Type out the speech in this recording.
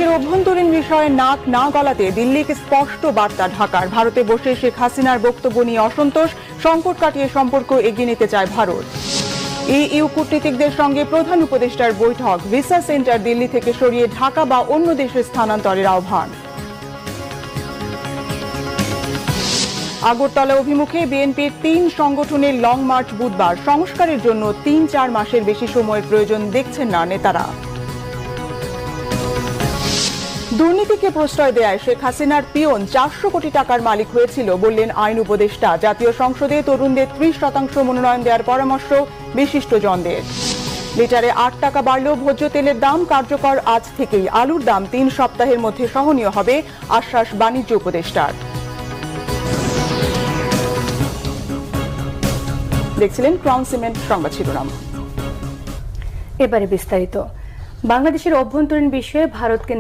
দেশের অভ্যন্তরীণ বিষয়ে নাক না গলাতে দিল্লিকে স্পষ্ট বার্তা ঢাকার। ভারতে বসে শেখ হাসিনার বক্তব্য নিয়ে অসন্তোষ, সংকট কাটিয়ে সম্পর্ক এগিয়ে নিতে চায় ভারত। ইইউ কূটনীতিকদের সঙ্গে প্রধান উপদেষ্টার বৈঠক, ভিসা সেন্টার দিল্লি থেকে সরিয়ে ঢাকা বা অন্য দেশে স্থানান্তরের আহ্বান। আগরতলা অভিমুখে বিএনপির ৩ সংগঠনের লং মার্চ বুধবার। সংস্কারের জন্য ৩-৪ মাসের বেশি সময়ের প্রয়োজন দেখছেন না নেতারা। দুর্নীতিকে প্রশ্রয় দেয় শেখ হাসিনার পিয়ন 400 কোটি টাকার মালিক হয়েছিল বললেন আইন উপদেষ্টা। জাতীয় সংসদে তরুণদের 30% মনোনয়ন দেওয়ার পরামর্শ বিশিষ্টজনদের। লিটারে 8 টাকা বাড়লেও ভোজ্য তেলের দাম কার্যকর আজ থেকেই। আলুর দাম 3 সপ্তাহের মধ্যে সহনীয় হবে, আশ্বাস বাণিজ্য উপদেষ্টার। দেখছিলেন ক্রাউন সিমেন্ট সংবাদ শিরোনাম। এবারে বিস্তারিত। বাংলাদেশের অভ্যন্তরীণ বিষয়ে ভারতকে